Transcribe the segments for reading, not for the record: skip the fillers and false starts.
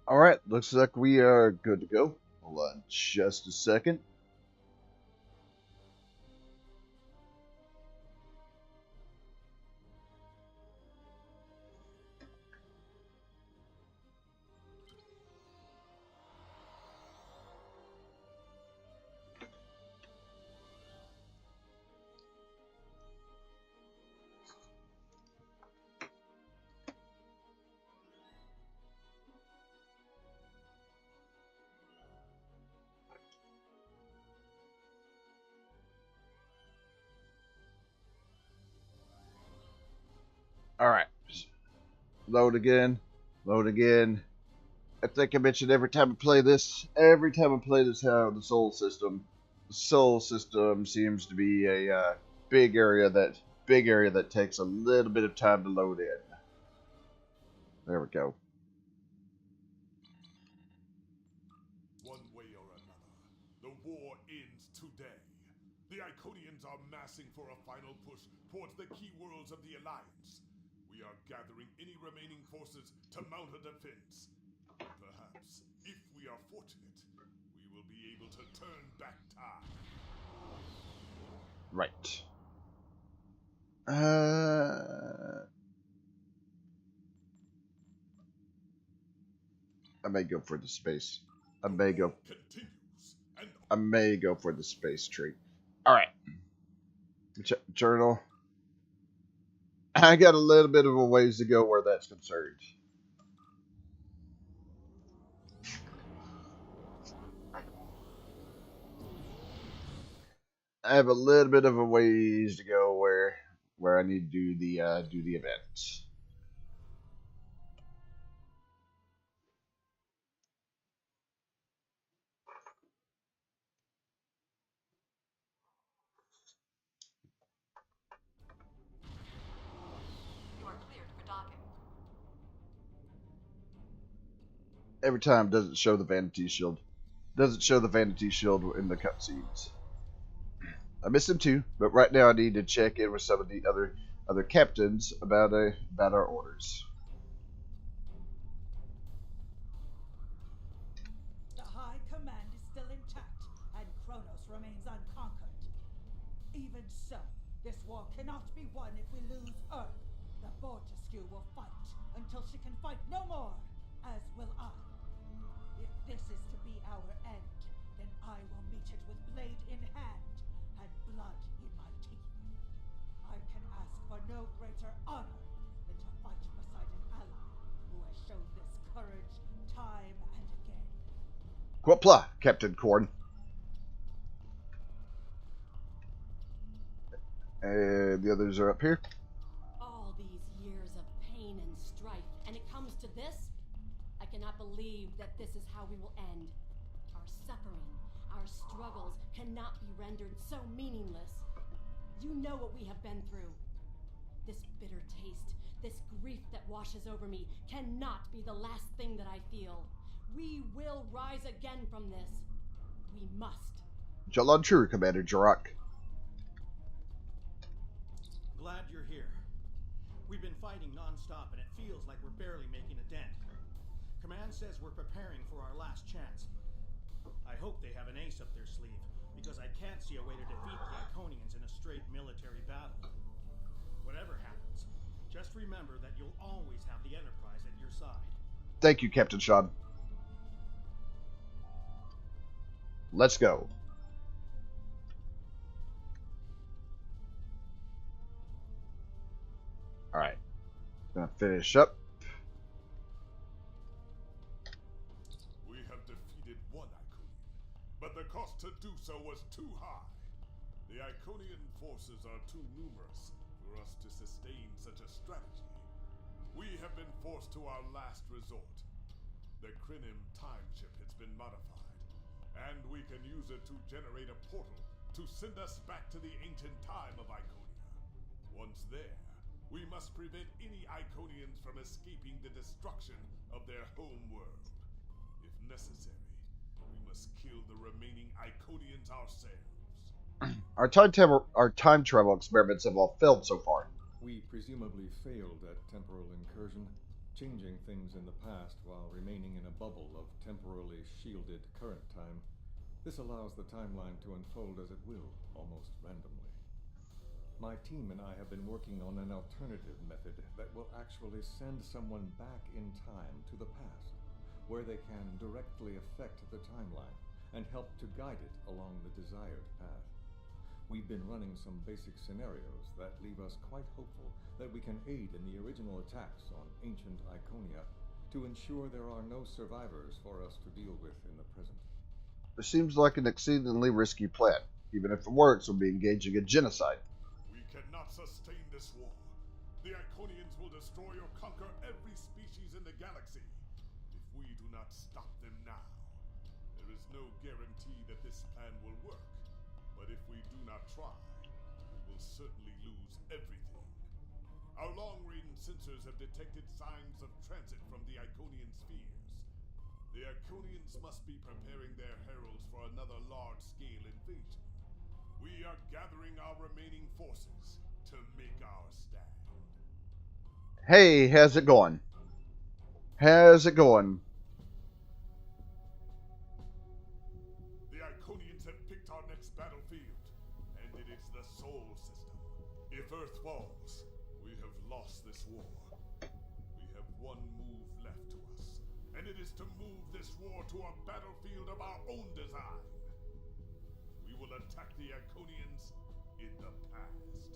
Alright, looks like we are good to go. Hold on just a second. Alright. Load again. Load again. I think I mentioned every time I play this how the soul system seems to be a big area that takes a little bit of time to load in. There we go. One way or another, the war ends today. The Iconians are massing for a final push towards the key worlds of the Alliance. We are gathering any remaining forces to mount a defense. Perhaps, if we are fortunate, we will be able to turn back time. Right. I may go for the space. I may go for the space tree. All right. Journal. I got a little bit of a ways to go where that's concerned. I have a little bit of a ways to go where I need to do the event. You are cleared for docking. Every time doesn't show the vanity shield. Doesn't show the vanity shield in the cutscenes. I miss him too, but right now I need to check in with some of the other captains about our orders. The High Command is still intact, and Kronos remains unconquered. Even so, this war cannot be won if we lose Earth. The Bortesque will fight until she can fight no more, as will I. If this is to be our end, then I will meet it with blade in hand and blood in my teeth. I can ask for no greater honor than to fight beside an ally who has shown this courage time and again. Quapla, Captain Korn. And the others are up here. All these years of pain and strife, and it comes to this? I cannot believe that this is how we will end. Our suffering, our struggles cannot be rendered so meaningless. You know what we have been through. This bitter taste, this grief that washes over me, cannot be the last thing that I feel. We will rise again from this. We must. Jalon True, Commander Jarak. Glad you're here. We've been fighting non-stop and it feels like we're barely making a dent. Command says we're preparing for our last chance. I hope they have an ace up their sleeve, because I can't see a way to defeat the Iconians in a straight military battle. Whatever happens, just remember that you'll always have the Enterprise at your side. Thank you, Captain Sean. Let's go. Alright. Gonna finish up. We have defeated one Iconian, but the cost to do so was too high. The Iconian forces are too numerous for us to sustain such a strategy. We have been forced to our last resort. The Krinim time chip has been modified, and we can use it to generate a portal to send us back to the ancient time of Iconia. Once there, we must prevent any Iconians from escaping the destruction of their home world. If necessary, we must kill the remaining Iconians ourselves. Our time travel experiments have all failed so far. We presumably failed at temporal incursion. changing things in the past while remaining in a bubble of temporally shielded current time. This allows the timeline to unfold as it will, almost randomly. My team and I have been working on an alternative method that will actually send someone back in time to the past, where they can directly affect the timeline and help to guide it along the desired path. We've been running some basic scenarios that leave us quite hopeful that we can aid in the original attacks on ancient Iconia to ensure there are no survivors for us to deal with in the present. It seems like an exceedingly risky plan. Even if it works, we'll be engaging in genocide. We cannot sustain this war. The Iconians will destroy or conquer every species in the galaxy if we do not stop them now. There is no guarantee that this plan will work, but if we do not try, we will certainly lose everything. Our long-range sensors have detected signs of transit from the Iconian spheres. The Iconians must be preparing their heralds for another large-scale invasion. We are gathering our remaining forces to make our stand. Hey, how's it going? How's it going? The Iconians have picked our next battlefield, and it is the Sol system. If Earth falls, we have lost this war. We have one move left to us, and it is to move this war to a battlefield of our own design. We will attack the Iconians in the past.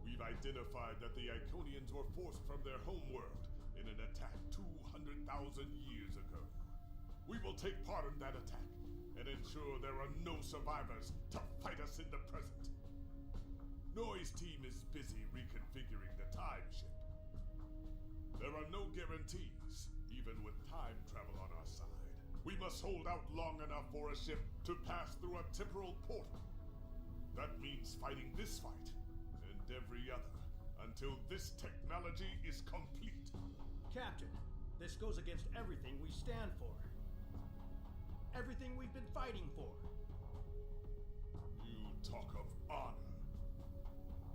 We've identified that the Iconians were forced from their homeworld in an attack 200,000 years ago. We will take part in that attack and ensure there are no survivors to fight us in the present. Noise team is busy reconfiguring the time ship. There are no guarantees, even with time travel on our side. We must hold out long enough for a ship to pass through a temporal portal. That means fighting this fight and every other until this technology is complete. Captain, this goes against everything we stand for. Everything we've been fighting for. You talk of honor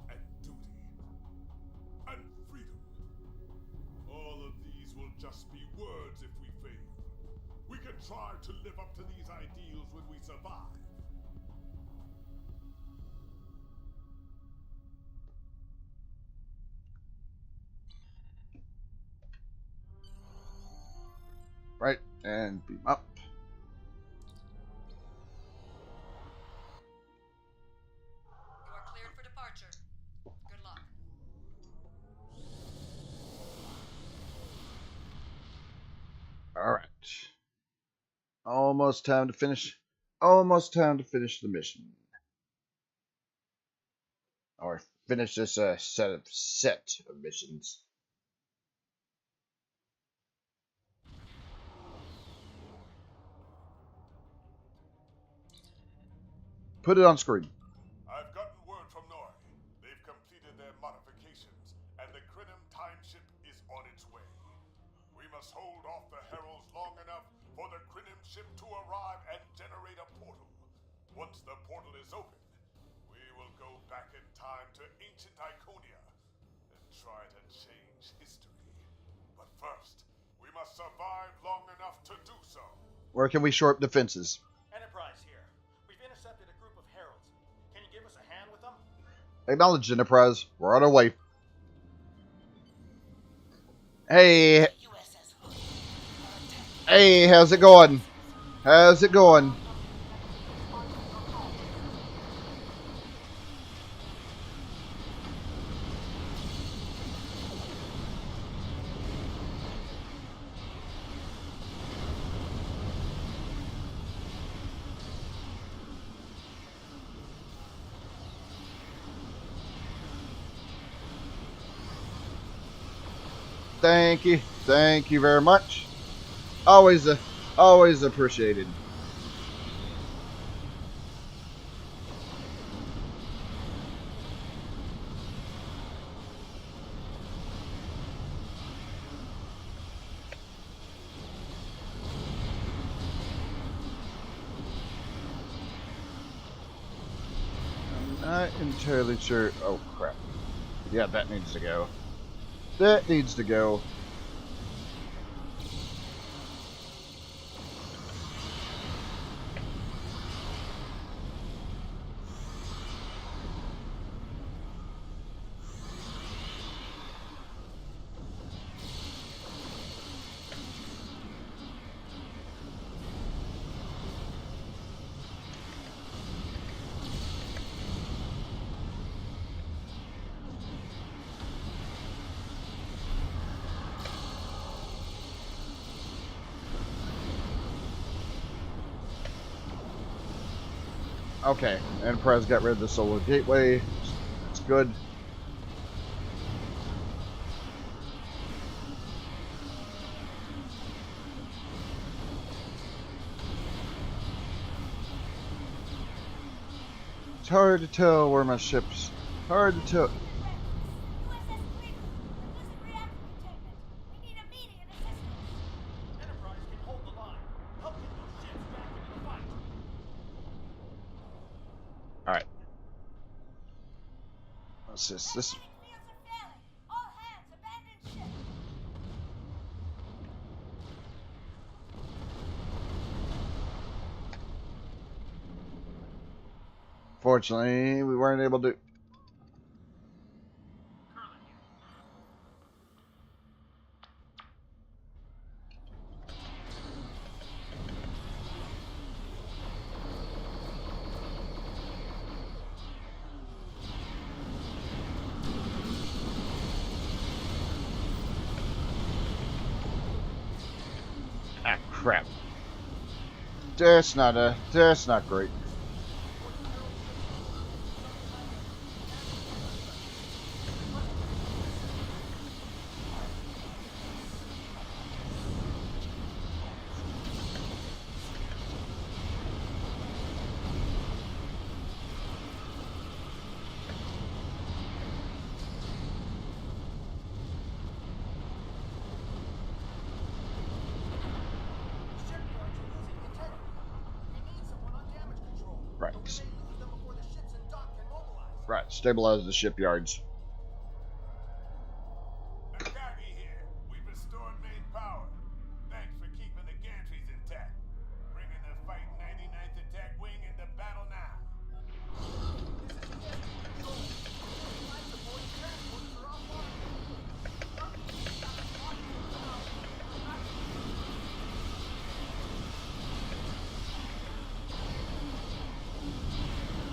and duty and freedom. All of these will just be words if we fail. We can try to live up to these ideals when we survive. Right, and beam up. You are cleared for departure. Good luck. Alright. Almost time to finish. Almost time to finish the mission. Or finish this set of missions. Put it on screen. I've gotten word from Nori. They've completed their modifications, and the Crinum time ship is on its way. We must hold off the heralds long enough for the Crinum ship to arrive and generate a portal. Once the portal is open, we will go back in time to ancient Iconia and try to change history. But first, we must survive long enough to do so. Where can we shore up defenses? Enterprise here. We've intercepted a group of heralds. Can you give us a hand with them? Acknowledged, Enterprise. We're on our way. Hey. Hey, how's it going? How's it going? Thank you very much. Always appreciated. I'm not entirely sure. Oh crap. Yeah, that needs to go. That needs to go. Okay, Enterprise got rid of the Solar Gateway. That's good. It's hard to tell where my ship's. Hard to tell. Enterprise can hold the line. Help get those ships back into the fight. All right. What's this? This. Fortunately, we weren't able to. Ah, crap. That's not great. Right. Right. Stabilize the shipyards. Nakagi here. We've restored main power. Thanks for keeping the gantries intact. Bringing the Fight 99th Attack Wing into battle now.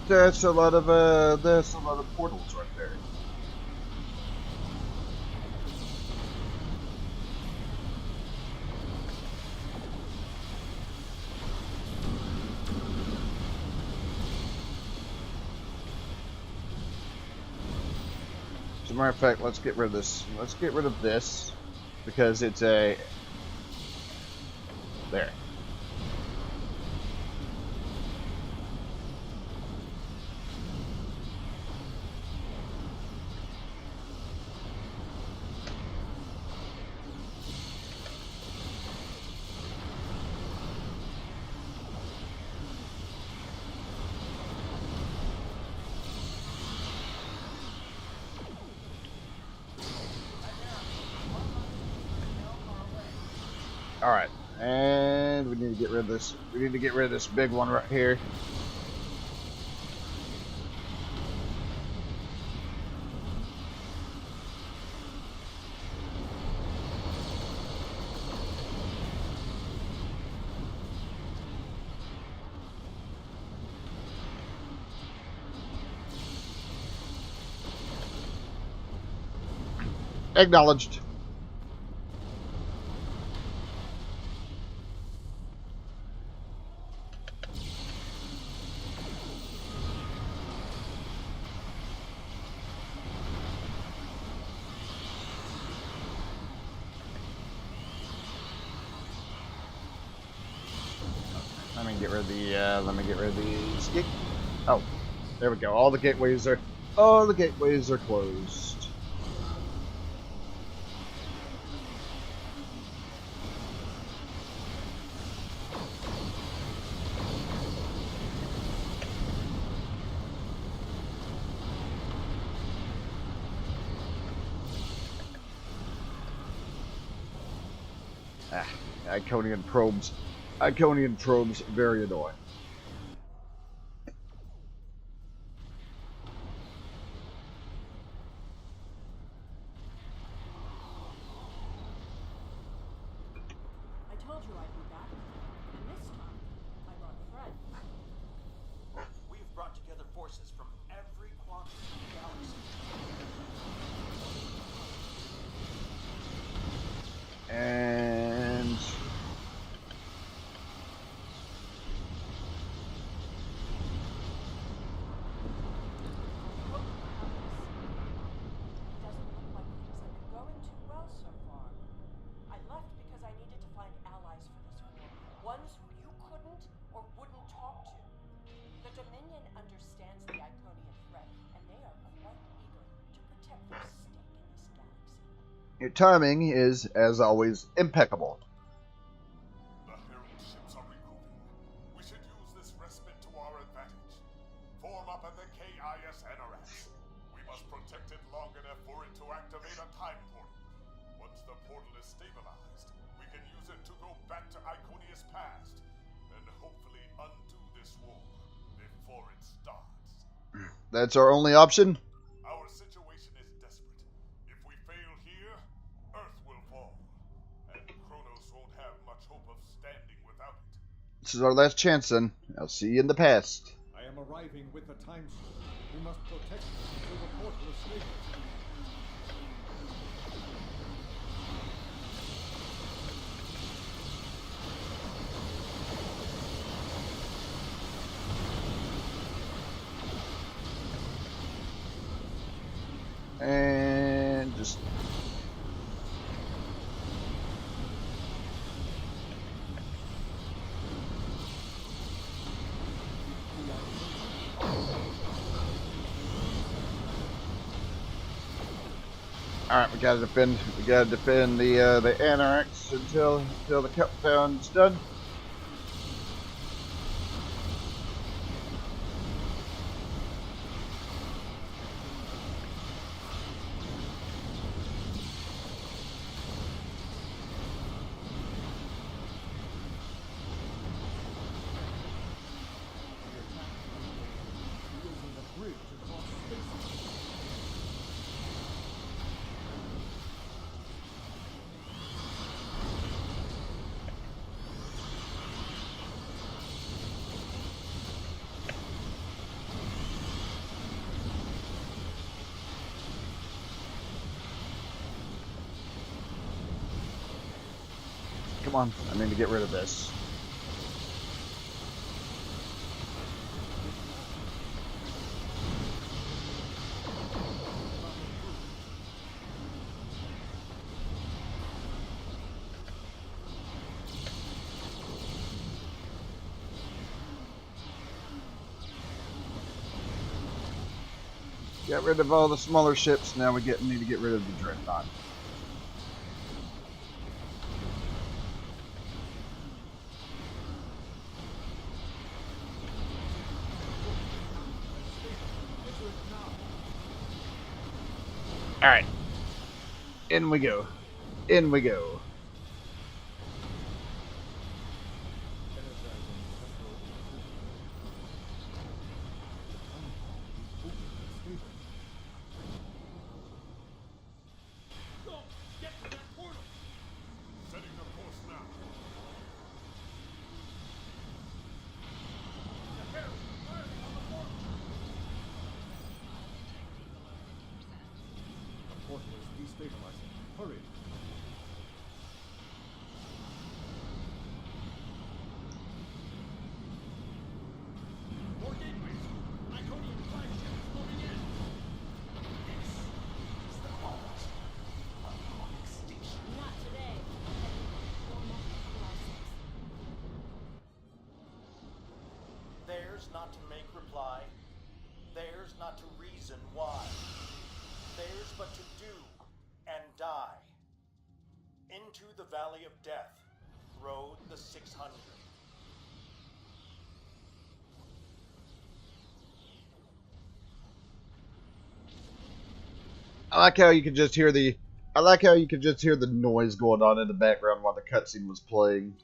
That's a lot of portals right there. As a matter of fact, let's get rid of this. Let's get rid of this because it's a there. All right, and we need to get rid of this. We need to get rid of this big one right here. Acknowledged. Let me get rid of the. Let me get rid of these. Oh, there we go. All the gateways are closed. Ah, Iconian probes. Iconian probes, very annoying. I told you I'd be back. And this time, I brought a friend. We've brought together forces from every quadrant of the galaxy. And Doesn't look like things have been going too well so far. I left because I needed to find allies for this war. Ones who you couldn't or wouldn't talk to. The Dominion understands the Iconian threat, and they are quite eager to protect their stake in this galaxy. your timing is, as always, impeccable. The Herald ships are regrouping. We should use this respite to our advantage. Form up at the KIS NRS. We must protect it long enough for it to activate a time portal. Once the portal is stabilized, we can use it to go back to Iconia's past and hopefully undo this war before it starts. That's our only option. Our situation is desperate. If we fail here, Earth will fall, and Kronos won't have much hope of standing without it. This is our last chance, then. I'll see you in the past. I am arriving with the time shield. We must protect it until the portal is stable. And just all right, we gotta defend. We gotta defend the Anarax until the countdown's done. Using the bridge across space. Come on, I need to get rid of this. Get rid of all the smaller ships. Now we need to get rid of the Dreadnought. All right, in we go. In we go. Go! Get to that portal! Setting the course now. The Herald, firing on the portal! The portal is destabilizing. Hurry. More gateways! Iconian flagship is moving in! Not today. We'll never fool ourselves. Theirs not to make reply. Theirs not to reason why. Theirs but to do and die. Into the Valley of Death rode the 600. I like how you can just hear the I like how you could just hear the noise going on in the background while the cutscene was playing.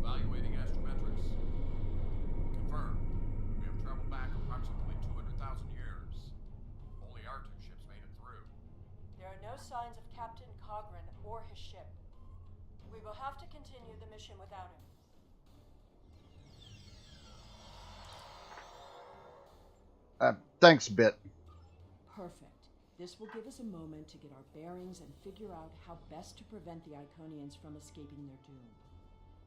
Evaluating astrometrics. Confirmed. We have traveled back approximately 200,000 years. Only our two ships made it through. There are no signs of Captain Cogran or his ship. We will have to continue the mission without him. Thanks, Bit. Perfect. This will give us a moment to get our bearings and figure out how best to prevent the Iconians from escaping their doom.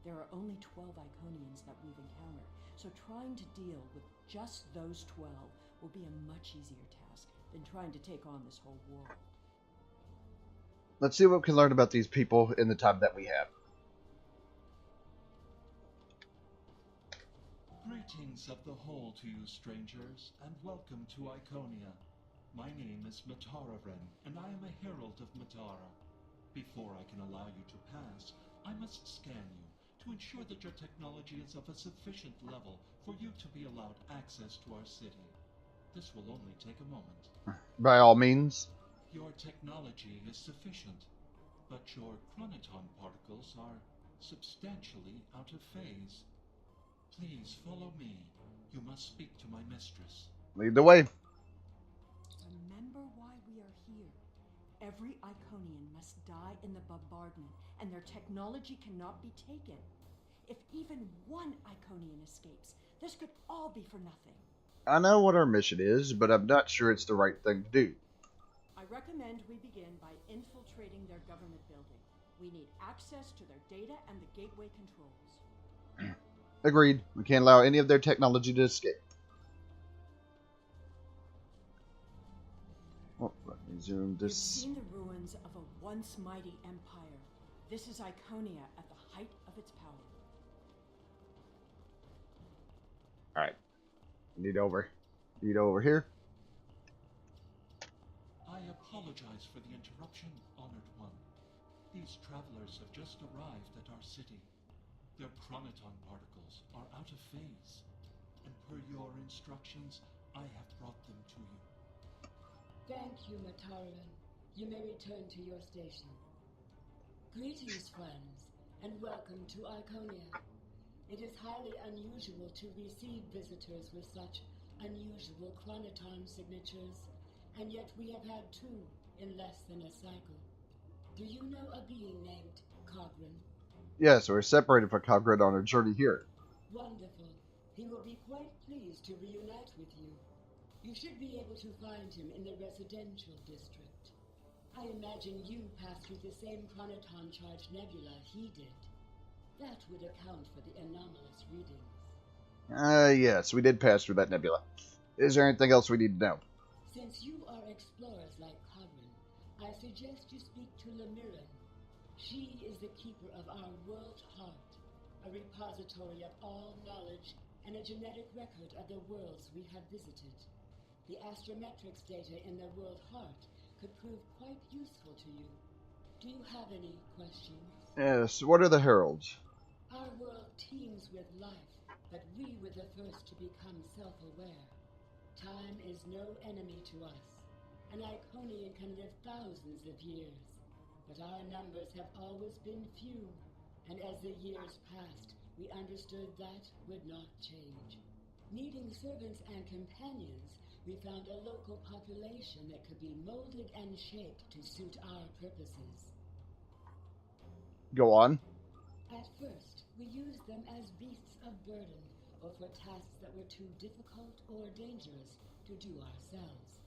There are only 12 Iconians that we've encountered, so trying to deal with just those 12 will be a much easier task than trying to take on this whole world. Let's see what we can learn about these people in the time that we have. Greetings of the whole to you, strangers, and welcome to Iconia. My name is Matara-Ren, and I am a herald of Matara. Before I can allow you to pass, I must scan you to ensure that your technology is of a sufficient level for you to be allowed access to our city. This will only take a moment. By all means. Your technology is sufficient, but your chronoton particles are substantially out of phase. Please follow me. You must speak to my mistress. Lead the way. Remember why we are here. Every Iconian must die in the bombardment, and their technology cannot be taken. If even one Iconian escapes, this could all be for nothing. I know what our mission is, but I'm not sure it's the right thing to do. I recommend we begin by infiltrating their government building. We need access to their data and the gateway controls. Agreed. We can't allow any of their technology to escape. Oh, let me zoom We've this. seen the ruins of a once mighty empire. This is Iconia at the height of its power. Alright. Need over here. I apologize for the interruption, Honored One. These travelers have just arrived at our city. Their chronoton particles are out of phase, and per your instructions, I have brought them to you. Thank you, Matara. You may return to your station. Greetings, friends, and welcome to Iconia. It is highly unusual to receive visitors with such unusual chronoton signatures, and yet we have had 2 in less than a cycle. Do you know a being named Cogran? Yes, we're separated from Cogran on our journey here. Wonderful. He will be quite pleased to reunite with you. You should be able to find him in the residential district. I imagine you passed through the same chronoton charged nebula he did. That would account for the anomalous readings. Yes, we did pass through that nebula. Is there anything else we need to know? Since you are explorers like Cogran, I suggest you speak to Lemiran. She is the keeper of our world heart, a repository of all knowledge and a genetic record of the worlds we have visited. The astrometrics data in the world heart could prove quite useful to you. Do you have any questions? Yes, what are the heralds? Our world teems with life, but we were the first to become self-aware. Time is no enemy to us. An Iconian can live thousands of years, but our numbers have always been few, and as the years passed, we understood that would not change. Needing servants and companions, we found a local population that could be molded and shaped to suit our purposes. Go on. At first, we used them as beasts of burden, or for tasks that were too difficult or dangerous to do ourselves.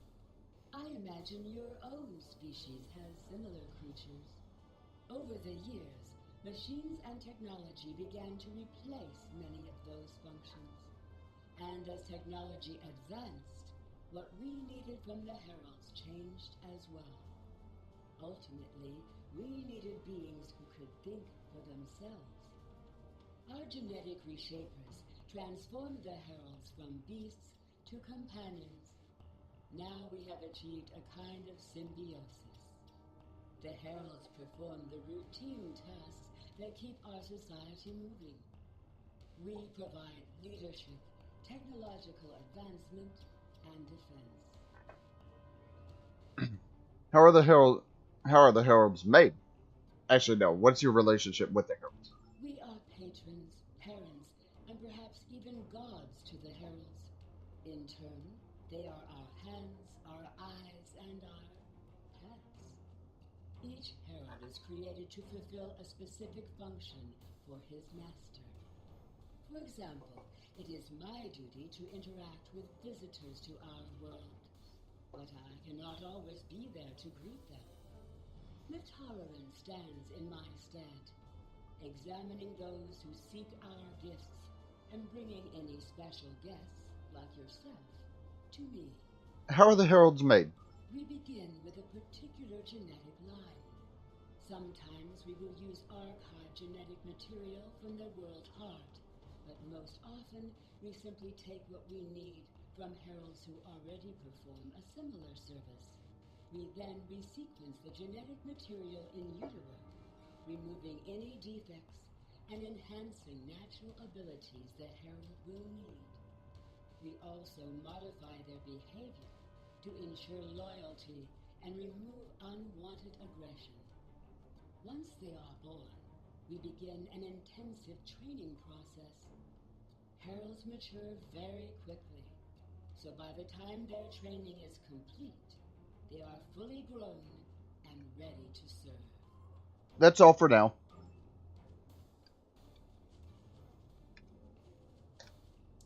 I imagine your own species has similar creatures. Over the years, machines and technology began to replace many of those functions. And as technology advanced, what we needed from the heralds changed as well. Ultimately, we needed beings who could think for themselves. Our genetic reshapers transformed the heralds from beasts to companions. Now we have achieved a kind of symbiosis. The heralds perform the routine tasks that keep our society moving. We provide leadership, technological advancement, and defense. How are the heralds made? Actually, no. What's your relationship with the heralds? We are patrons, parents, and perhaps even gods to the heralds. In turn, they are our hands, our eyes, and our pets. Each herald is created to fulfill a specific function for his master. For example, it is my duty to interact with visitors to our world, but I cannot always be there to greet them. Mitaran stands in my stead, examining those who seek our gifts and bringing any special guests, like yourself, to me. How are the heralds made? We begin with a particular genetic line. Sometimes we will use archived genetic material from the world heart, but most often we simply take what we need from heralds who already perform a similar service. We then resequence the genetic material in utero, removing any defects and enhancing natural abilities the herald will need. We also modify their behavior to ensure loyalty and remove unwanted aggression. Once they are born, we begin an intensive training process. Heralds mature very quickly, so by the time their training is complete, they are fully grown and ready to serve. That's all for now.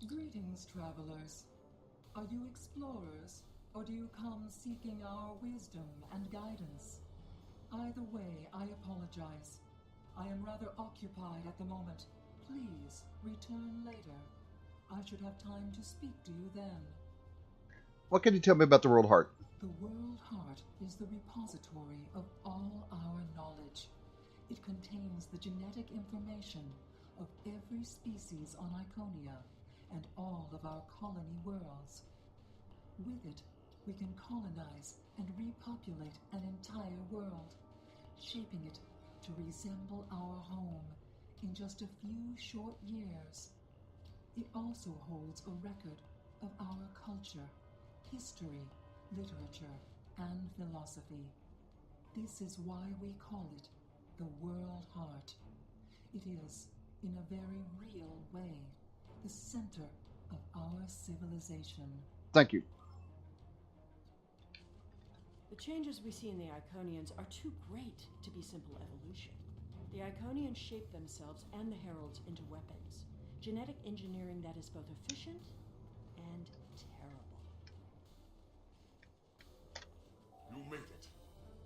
Greetings, travelers. Are you explorers, or do you come seeking our wisdom and guidance? Either way, I apologize. I am rather occupied at the moment. Please return later. I should have time to speak to you then. What can you tell me about the World Heart? The World Heart is the repository of all our knowledge. It contains the genetic information of every species on Iconia and all of our colony worlds. With it, we can colonize and repopulate an entire world, shaping it to resemble our home in just a few short years. It also holds a record of our culture, history, literature, and philosophy. This is why we call it the World Heart. It is, in a very real way, the center of our civilization. Thank you. The changes we see in the Iconians are too great to be simple evolution. The Iconians shape themselves and the heralds into weapons. Genetic engineering that is both efficient and terrible. You made it.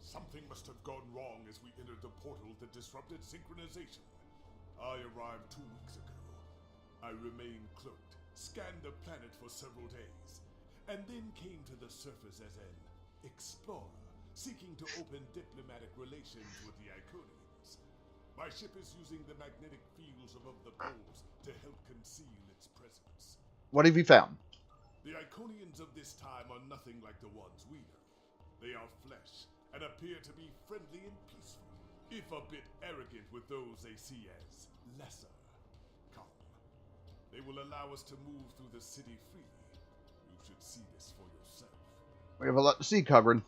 Something must have gone wrong as we entered the portal that disrupted synchronization. I arrived 2 weeks ago. I remained cloaked, scanned the planet for several days, and then came to the surface as an explorer, seeking to open diplomatic relations with the Iconians. My ship is using the magnetic fields above the poles to help conceal its presence. What have you found? The Iconians of this time are nothing like the ones we know. They are flesh and appear to be friendly and peaceful, if a bit arrogant with those they see as lesser. Come. They will allow us to move through the city freely. You should see this for yourself. We have a lot to see, Cogran.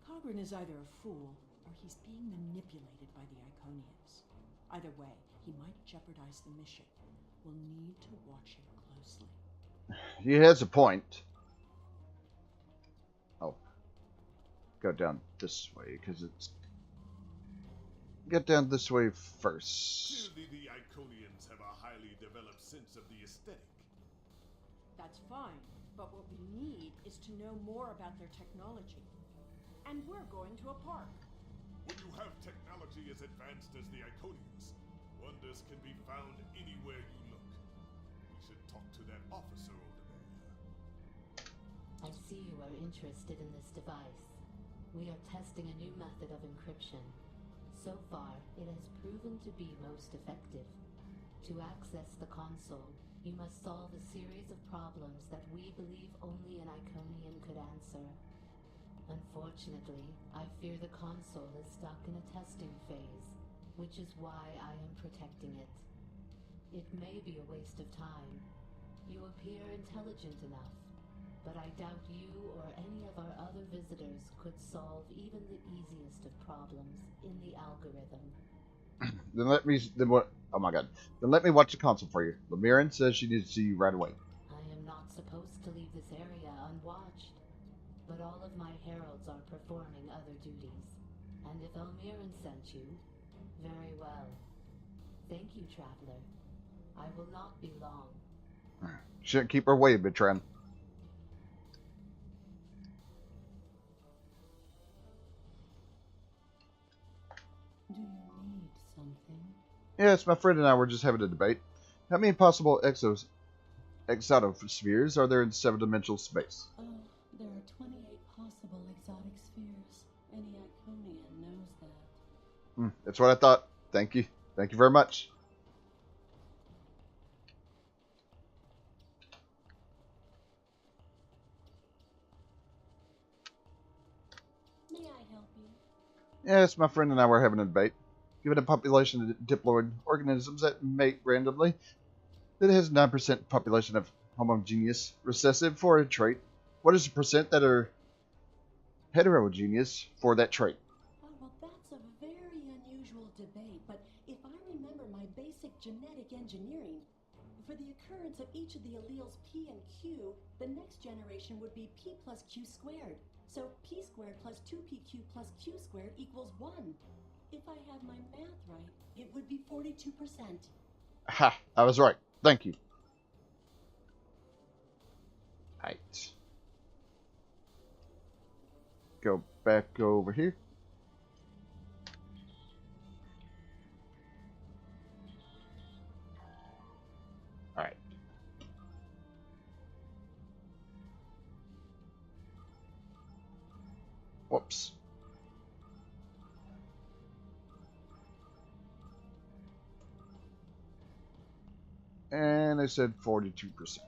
Cogran is either a fool, or he's being manipulated by the Iconians. Either way, he might jeopardize the mission. We'll need to watch him closely. He has a point. Oh. Go down this way, because it's... Get down this way first. Clearly the Iconians have a highly developed sense of the aesthetic. That's fine, but what we need is to know more about their technology. And we're going to a park. When you have technology as advanced as the Iconians, wonders can be found anywhere you look. We should talk to that officer over there. I see you are interested in this device. We are testing a new method of encryption. So far, it has proven to be most effective. To access the console, you must solve a series of problems that we believe only an Iconian could answer. Unfortunately, I fear the console is stuck in a testing phase, which is why I am protecting it. It may be a waste of time. You appear intelligent enough, but I doubt you or any of our other visitors could solve even the easiest of problems in the algorithm. Then let me. Then what? Oh my god. Then let me watch the console for you. Lamiran says she needs to see you right away. I am not supposed to leave this area unwatched, but all of my heralds are performing other duties. And if Elmiran sent you, very well. Thank you, Traveler. I will not be long. Shouldn't keep her away, Bitran. Do you need something? Yes, my friend and I were just having a debate. How many possible exotospheres are there in seven-dimensional space? There are 28 possible exotic spheres. Any Iconian knows that. That's what I thought. Thank you. Thank you very much. May I help you? Yes, my friend and I were having a debate. Given a population of diploid organisms that mate randomly, that has 9% population of homogeneous recessive for a trait, what is the percent that are heterogeneous for that trait? Well, that's a very unusual debate, but if I remember my basic genetic engineering, for the occurrence of each of the alleles P and Q, the next generation would be P plus Q squared. So P squared plus 2PQ plus Q squared equals 1. If I have my math right, it would be 42%. Ha! I was right. Thank you. Right. Go back over here. Alright. Whoops. And I said 42%.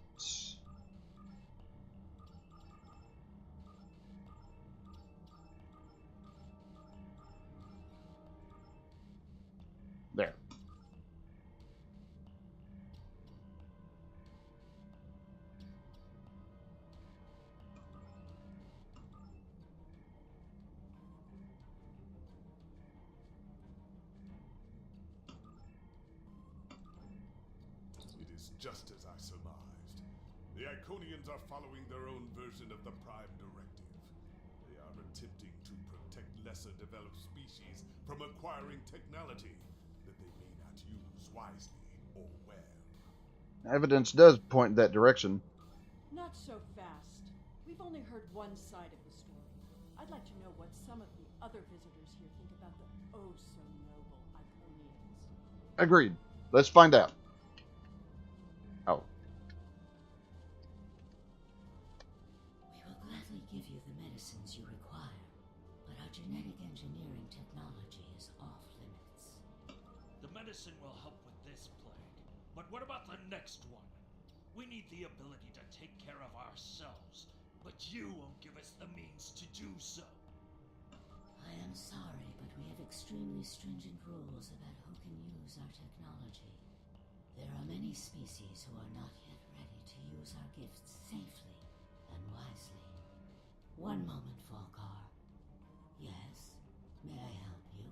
There. It is just as I surmised. The Iconians are following their own version of the Prime Directive. They are attempting to protect lesser developed species from acquiring technology that they may not use wisely or well. Evidence does point in that direction. Not so fast. We've only heard one side of the story. I'd like to know what some of the other visitors here think about the oh-so-noble Iconians. Agreed. Let's find out. Oh. We will gladly give you the medicines you require, but our genetic engineering technology is off limits. The medicine will help with this plague, but what about the next one? We need the ability to take care of ourselves, but you won't give us the means to do so. I am sorry, but we have extremely stringent rules about who can use our technology. There are many species who are not yet ready to use our gifts safely and wisely. One moment, Falkar. Yes, may I help you?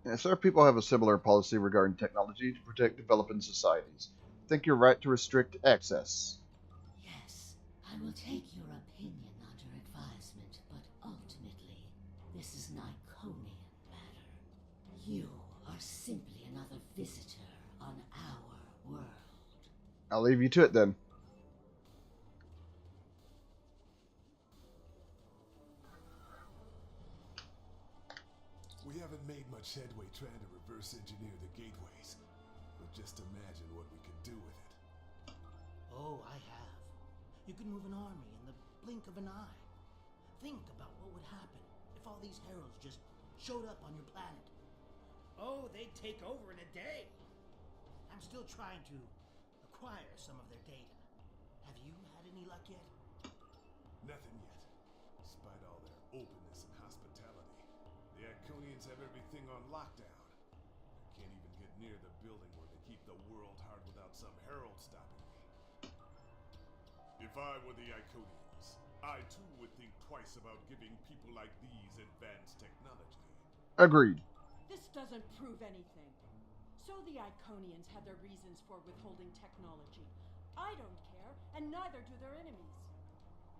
Yes, our people have a similar policy regarding technology to protect developing societies. Think you're right to restrict access. Yes, I will take your opinion under advisement, but ultimately, this is an Iconian matter. You are simply another visitor on our world. I'll leave you to it then. We haven't made much headway trying to reverse engineer the gateways, but just imagine what we could do with it. Oh, I have. You could move an army in the blink of an eye. Think about what would happen if all these heralds just showed up on your planet. Oh, they'd take over in a day. I'm still trying to acquire some of their data. Have you had any luck yet? Nothing yet, despite all their openness and hospitality. The Iconians have everything on lockdown. I can't even get near the building where they keep the world heart without some herald stopping me. If I were the Iconians, I too would think twice about giving people like these advanced technology. Agreed. This doesn't prove anything. So the Iconians had their reasons for withholding technology. I don't care, and neither do their enemies.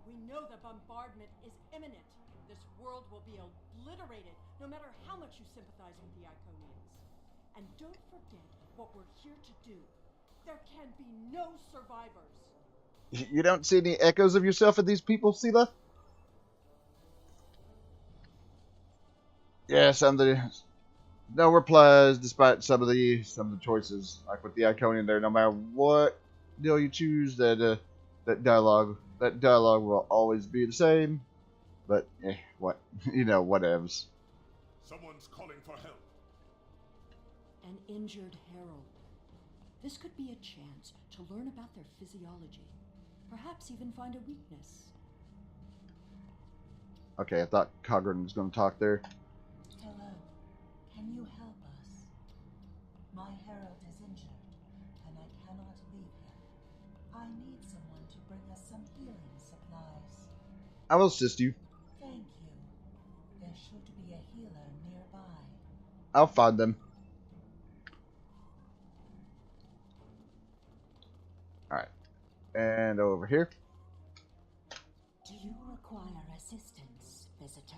We know the bombardment is imminent. This world will be obliterated, no matter how much you sympathize with the Iconians. And don't forget what we're here to do. There can be no survivors. You don't see any echoes of yourself in these people, Sela? Yeah, no replies despite some of the choices. Like with the Iconian there, no matter what deal you choose, that dialogue will always be the same. But what whatevs. Someone's calling for help. An injured herald. This could be a chance to learn about their physiology. Perhaps even find a weakness. Okay, I thought Cogran was going to talk there. Hello. Can you help us? My herald is injured, and I cannot leave him. I need someone to bring us some healing supplies. I will assist you. Thank you. There should be a healer nearby. I'll find them. Alright. And over here. Do you require assistance, visitor?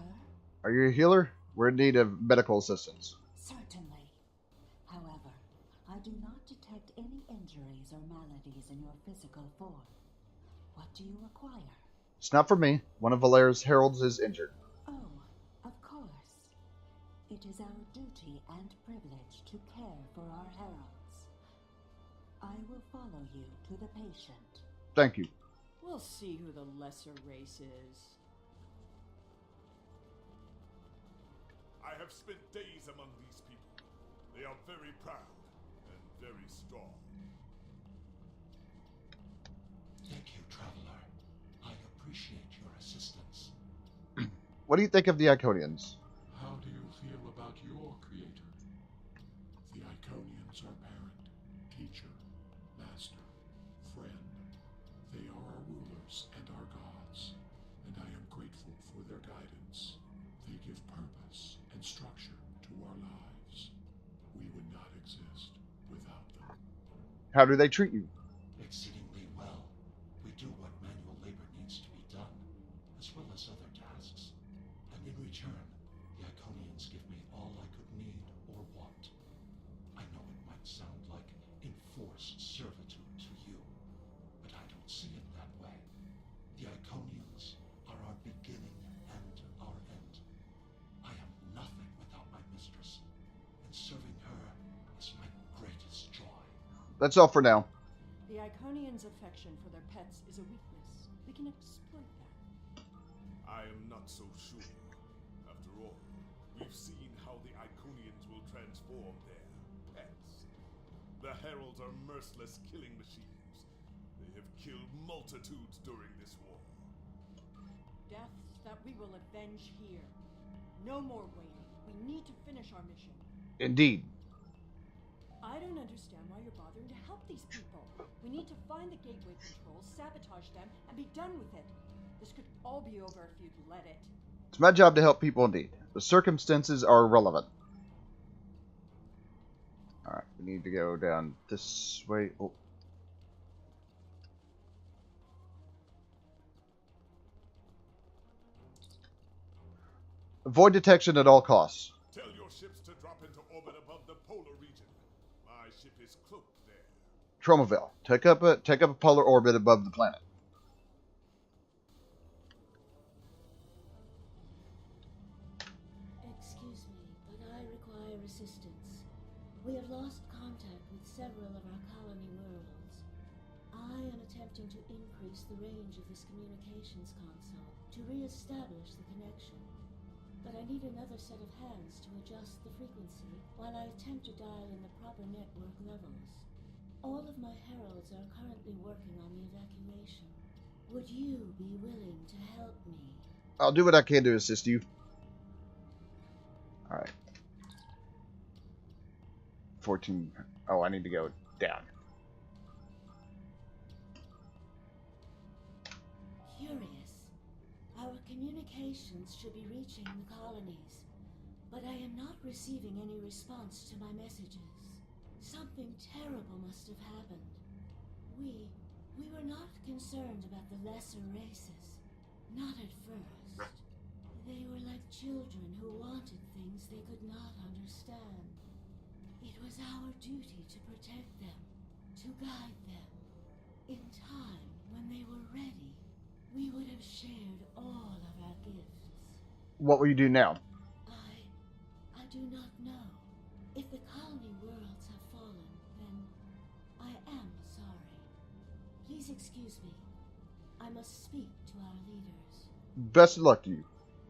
Are you a healer? We're in need of medical assistance. Certainly. However, I do not detect any injuries or maladies in your physical form. What do you require? It's not for me. One of Valera's heralds is injured. Oh, of course. It is our duty and privilege to care for our heralds. I will follow you to the patient. Thank you. We'll see who the lesser race is. I have spent days among these people. They are very proud and very strong. Thank you, Traveler. I appreciate your assistance. What do you think of the Iconians? How do you feel about your creator? The Iconians are parent, teacher, master, friend. They are our rulers and our gods, and I am grateful for their guidance. They give purpose and structure to our lives. We would not exist without them. How do they treat you? Exceedingly well. We do what manual labor needs to be done, as well as other tasks. And in return, the Iconians give me all I could need or want. I know it might sound like enforced servitude to you, but I don't see it that way. The Iconians are our beginning and our end. I am nothing without my mistress, and serving her is my greatest joy. That's all for now. The Iconians' affection for their pets is a weakness. We can exploit that. I am not so sure. After all, we've seen how the Iconians will transform their pets. The heralds are merciless killing machines. They have killed multitudes during this war. Deaths that we will avenge here. No more waiting. We need to finish our mission. Indeed. I don't understand why you're bothering to help these people. We need to find the gateway controls, sabotage them, and be done with it. This could all be over if you'd let it. It's my job to help people indeed. The circumstances are irrelevant. Alright, we need to go down this way. Oh. Avoid detection at all costs. Tell your ships to drop into orbit above the polar region. My ship is cloaked there. Tromaville, take up a polar orbit above the planet. Excuse me, but I require assistance. We have lost contact with several of our colony worlds. I am attempting to increase the range of this communications console to re-establish the connection. But I need another set of hands to adjust the frequency while I attempt to dial in the proper network levels. All of my heralds are currently working on the evacuation. Would you be willing to help me? I'll do what I can to assist you. Alright. 14. Oh, I need to go down. Curious. Our communications should be reaching the colonies, but I am not receiving any response to my messages. Something terrible must have happened. We were not concerned about the lesser races. Not at first. They were like children who wanted things they could not understand. It was our duty to protect them, to guide them. In time, when they were ready, we would have shared all of our gifts. What will you do now? I do not know. If the colony worlds have fallen, then I am sorry. Please excuse me. I must speak to our leaders. Best of luck to you.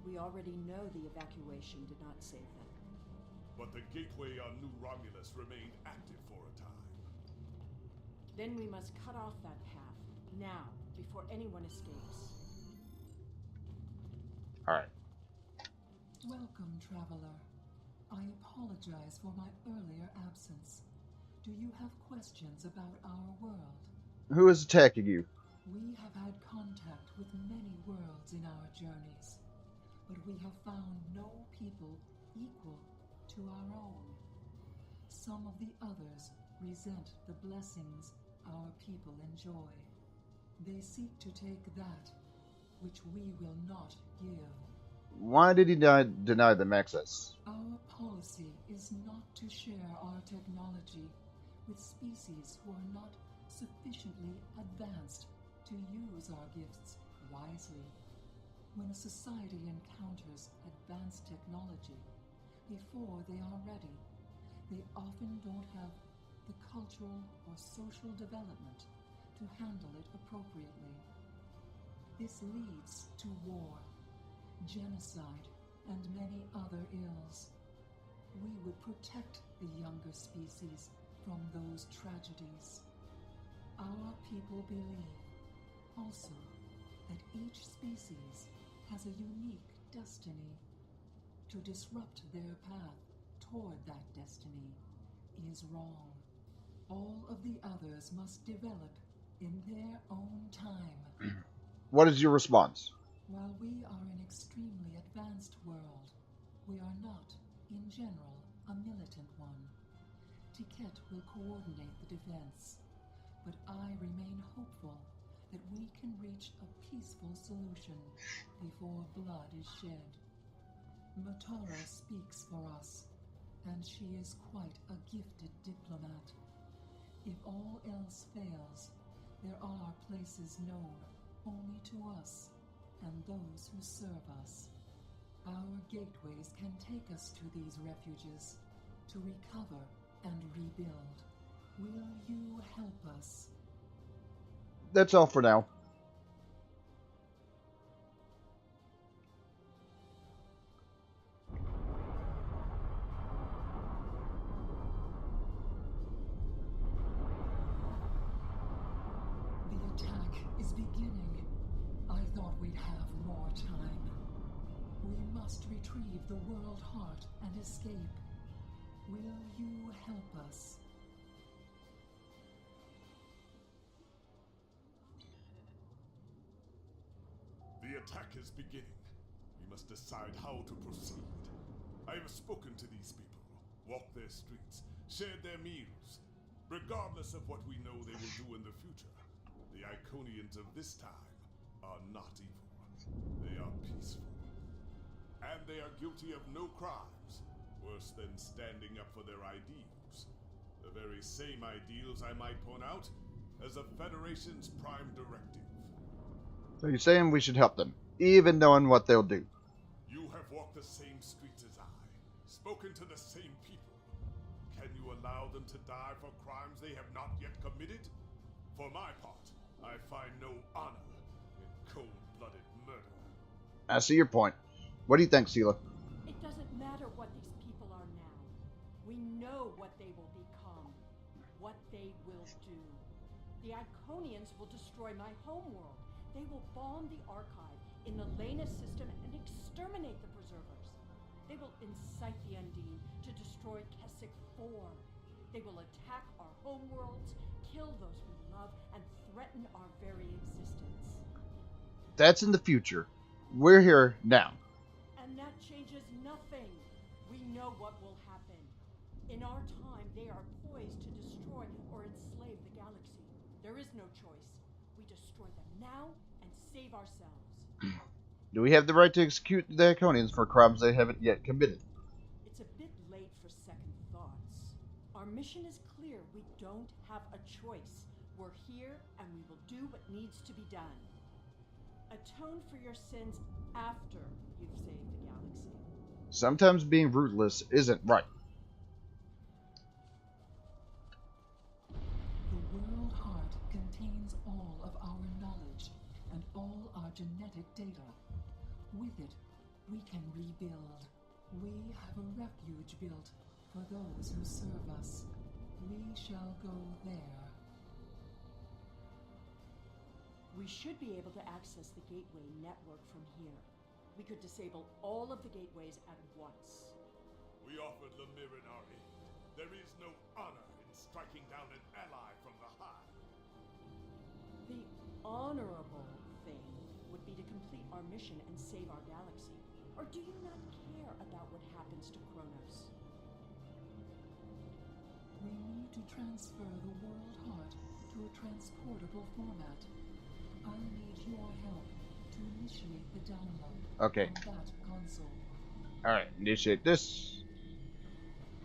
We already know the evacuation did not save them. But the gateway on New Romulus remained active for a time. Then we must cut off that path, now, before anyone escapes. Alright. Welcome, traveler. I apologize for my earlier absence. Do you have questions about our world? Who is attacking you? We have had contact with many worlds in our journeys, but we have found no people equal to our own. Some of the others resent the blessings our people enjoy. They seek to take that which we will not give. Why did he deny them access? Our policy is not to share our technology with species who are not sufficiently advanced to use our gifts wisely. When a society encounters advanced technology, before they are ready, they often don't have the cultural or social development to handle it appropriately. This leads to war, genocide, and many other ills. We would protect the younger species from those tragedies. Our people believe, also, that each species has a unique destiny. To disrupt their path toward that destiny is wrong. All of the others must develop in their own time. What is your response? While we are an extremely advanced world, we are not, in general, a militant one. Tiket will coordinate the defense, but I remain hopeful that we can reach a peaceful solution before blood is shed. Matara speaks for us, and she is quite a gifted diplomat. If all else fails, there are places known only to us and those who serve us. Our gateways can take us to these refuges to recover and rebuild. Will you help us? That's all for now. The attack is beginning. I thought we'd have more time. We must retrieve the world heart and escape. Will you help us? The attack is beginning. We must decide how to proceed. I have spoken to these people, walked their streets, shared their meals. Regardless of what we know they will do in the future, the Iconians of this time are not evil. They are peaceful. And they are guilty of no crimes, worse than standing up for their ideals. The very same ideals, I might point out, as the Federation's prime directive. So you're saying we should help them, even knowing what they'll do. You have walked the same streets as I, spoken to the same people. Can you allow them to die for crimes they have not yet committed? For my part, I find no honor in cold-blooded murder. I see your point. What do you think, Sela? It doesn't matter what these people are now. We know what they will become, what they will do. The Iconians will destroy my homeworld. They will bomb the archive, in the Lena system and exterminate the Preservers. They will incite the Undine to destroy Keswick 4. They will attack our homeworlds, kill those we love, and threaten our very existence. That's in the future. We're here now. And that changes nothing. We know what will happen. In our time, they are poised to destroy or enslave the galaxy. There is no choice. We destroy them now and save ourselves. Do we have the right to execute the Iconians for crimes they haven't yet committed? It's a bit late for second thoughts. Our mission is clear. We don't have a choice. We're here and we will do what needs to be done. Atone for your sins after you've saved the galaxy. Sometimes being ruthless isn't right. The World Heart contains all of our knowledge and all our genetic data. With it, we can rebuild. We have a refuge built for those who serve us. We shall go there. We should be able to access the gateway network from here. We could disable all of the gateways at once. We offered Lemirin our aid. There is no honor in striking down an ally from the Hive. The honorable thing would be to complete our mission and save our galaxy. Or do you not care about what happens to Kronos? We need to transfer the World Heart to a transportable format. I need your help to initiate the download Okay. from that console. Alright, initiate this.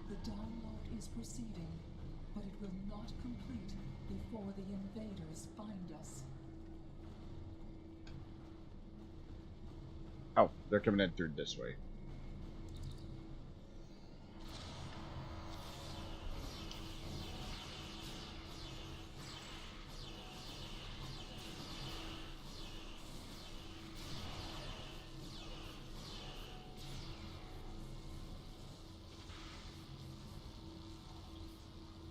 The download is proceeding, but it will not complete before the invaders find us. Oh, they're coming in through this way.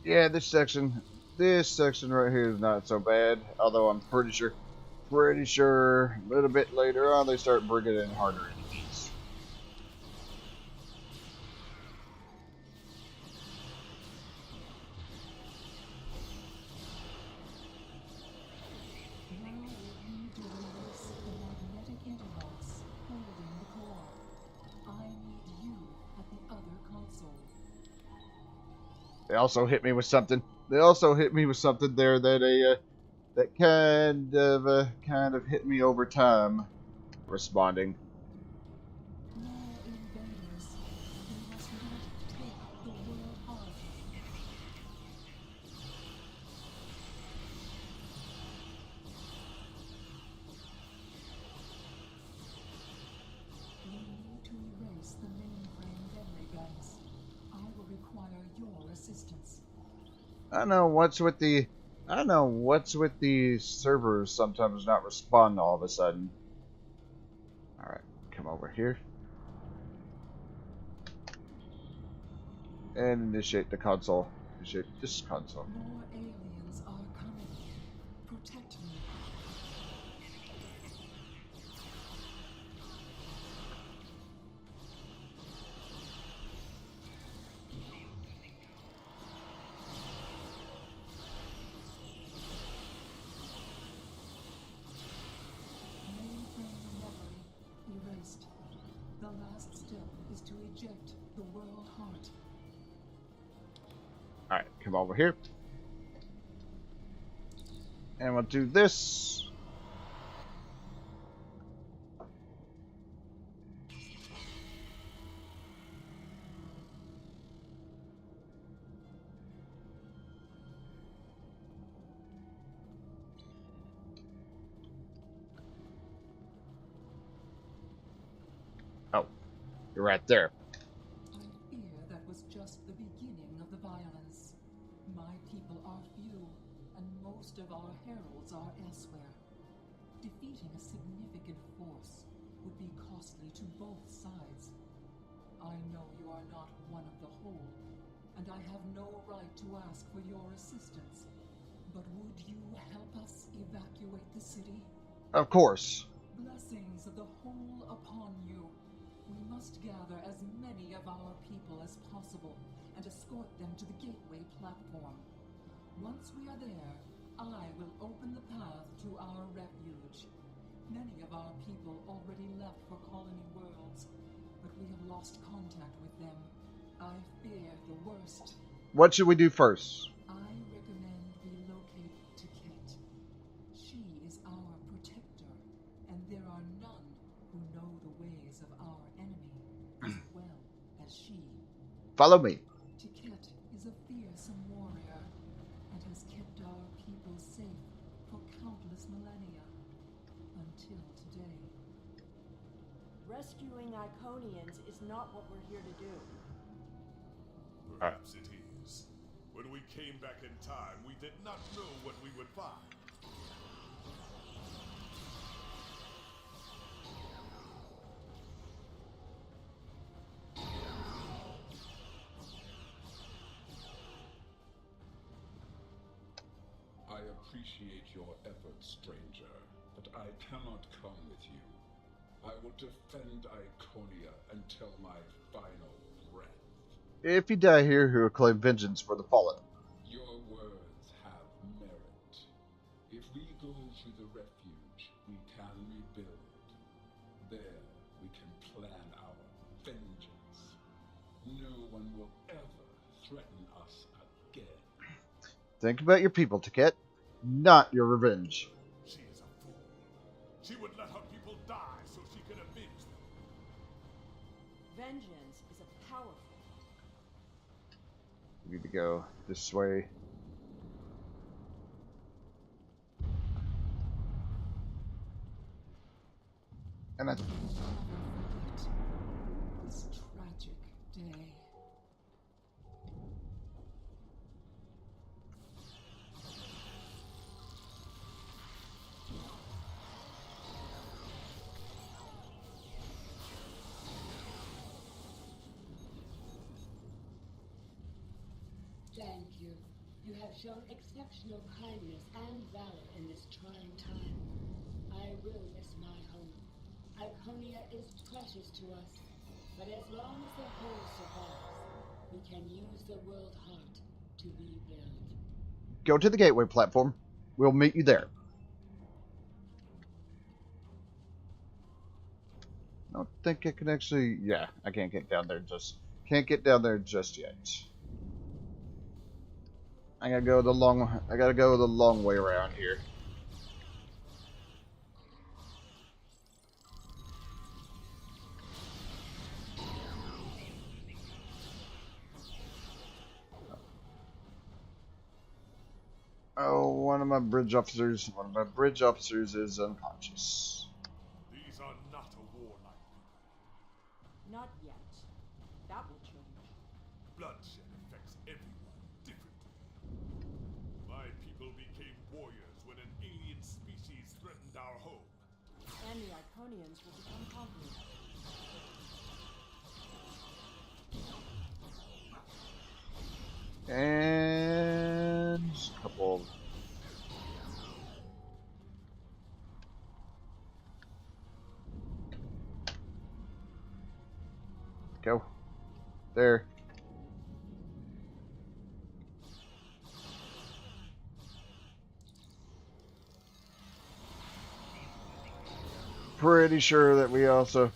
Yeah, this section right here is not so bad. Although I'm pretty sure a little bit later on they start bringing in harder enemies. Now we need to release the magnetic interlocks holding the core. I need you at the other console. They also hit me with something. There that kind of hit me over time. Responding. More invaders. We must not take the World Heart. We need to erase the mainframe memory banks. I will require your assistance. I don't know what's with the servers sometimes not respond all of a sudden. Alright, come over here. And initiate the console. Initiate this console. More aliens are coming. Protect me. Mainframe memory erased. The last step is to eject the World Heart. Alright, come over here. And we'll do this. Oh, you're right there. I fear that was just the beginning of the violence. My people are few, and most of our heralds are elsewhere. Defeating a significant force would be costly to both sides. I know you are not one of the whole, and I have no right to ask for your assistance. But would you help us evacuate the city? Of course. Blessings of the fair, I will open the path to our refuge. Many of our people already left for Colony Worlds, but we have lost contact with them. I fear the worst. What should we do first? I recommend we locate Trekkin. She is our protector, and there are none who know the ways of our enemy as well as she. Follow me. Trekkin is a fearsome warrior and has kept our people safe for countless millennia until today. Rescuing Iconians is not what we're here to do. Perhaps it is. When we came back in time, we did not know what we would find. I appreciate your efforts, stranger, but I cannot come with you. I will defend Iconia until my final breath. If you die here, he will claim vengeance for the fallen. Your words have merit. If we go to the refuge, we can rebuild. There, we can plan our vengeance. No one will ever threaten us again. Think about your people, Trekkin, not your revenge. She is a fool. She would let her people die so she could avenge them. Vengeance is a powerful. We need to go this way. And I... This tragic day. Thank you. You have shown exceptional kindness and valor in this trying time. I will miss my home. Iconia is precious to us, but as long as the whole survives, we can use the world heart to rebuild. Go to the gateway platform. We'll meet you there. I don't think I can actually... Yeah, I can't get down there just... Can't get down there just yet. I gotta go the long way around here. Oh, one of my bridge officers is unconscious. These are not a warlike people. Not yet. That will change. Bloodshed affects everyone differently. My people became warriors when an alien species threatened our home. And the Iconians will become conquerors. And a couple. Go. There. Pretty sure that we're also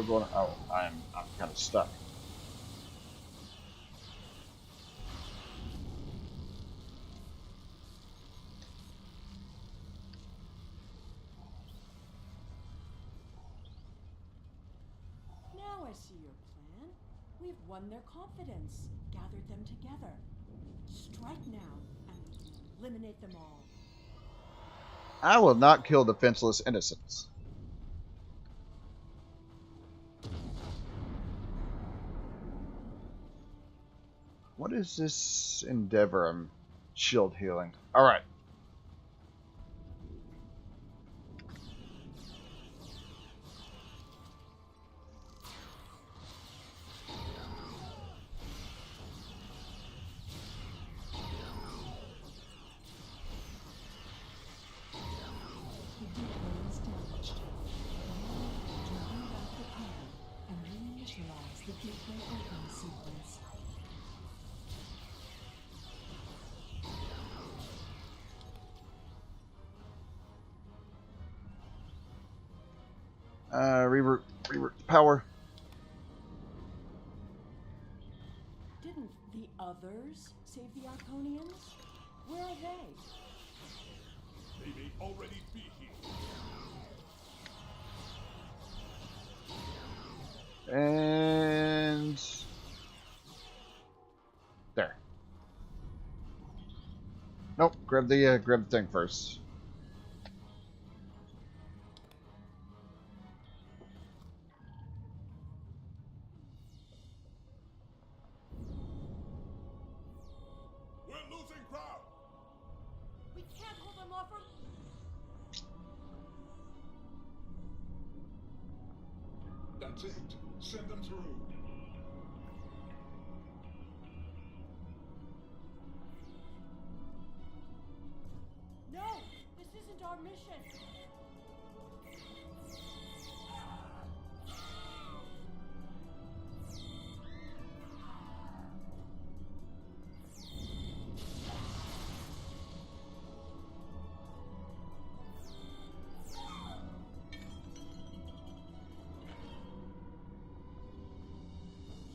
going to... Oh, I'm kind of stuck. Now I see your plan. We've won their confidence, gathered them together. Strike now and eliminate them all. I will not kill defenseless innocents. What is this endeavor? I'm shield healing. Alright. Reroute the power. Didn't the others save the Iconians? Where are they? They may already be here. And there. Nope. Grab the thing first. We're losing ground. We can't hold them off from... That's it. Send them through. No! This isn't our mission!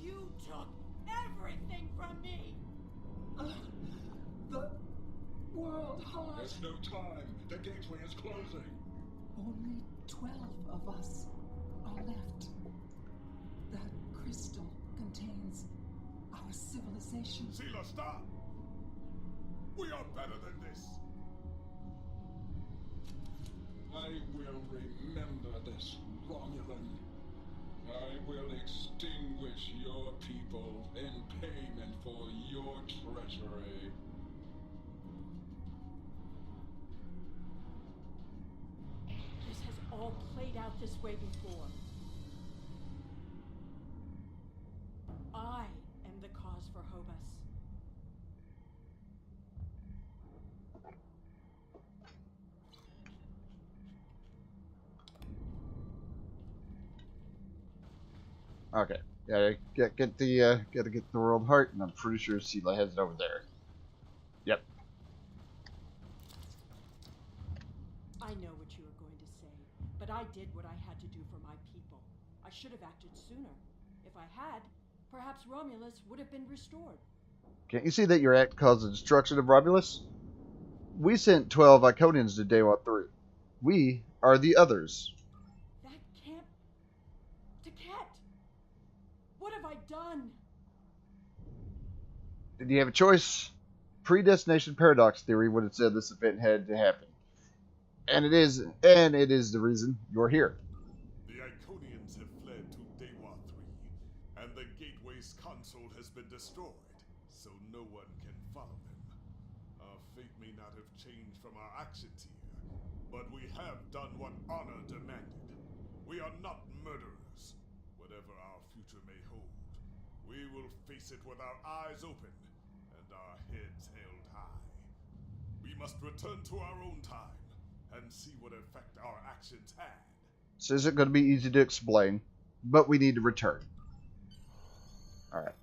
You took everything from me! The world heart. There's no time. The gateway is closing. Only 12 of us are left. That crystal contains our civilization. Sheila, stop! We are better than this. I will remember this, Romulan. I will extinguish your people in payment for your treachery. This has all played out this way before. I am the cause for Hobus. Okay. Gotta get the world heart, and I'm pretty sure Sela has it over there. Yep. I know what you were going to say, but I did what I had to do for my people. I should have acted sooner. If I had, perhaps Romulus would have been restored. Can't you see that your act caused the destruction of Romulus? We sent 12 Iconians to Daewoo 3. We are the others. That can't... Taket! What have I done? Did you have a choice? Predestination paradox theory would have said this event had to happen. And it is the reason you're here. The Iconians have fled to Daewoo 3, and the Gateway's console has been destroyed, so no one can follow them. Our fate may not have changed from our actions here, but we have done what honor demanded. We are not murderers. Whatever our future may hold, we will face it with our eyes open and our heads held high. We must return to our own time and see what effect our actions had. This isn't going to be easy to explain, but we need to return. Alright.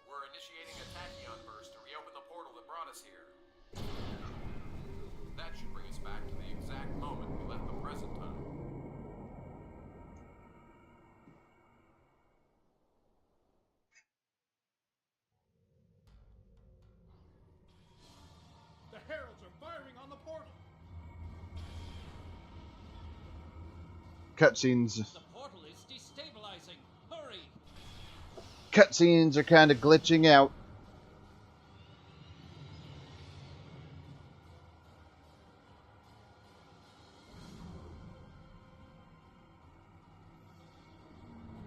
We're initiating a tachyon burst to reopen the portal that brought us here. That should bring us back to the exact moment we left the present time. The heralds are firing on the portal. Cutscenes. The portal is destabilizing. Hurry! Cutscenes are kind of glitching out.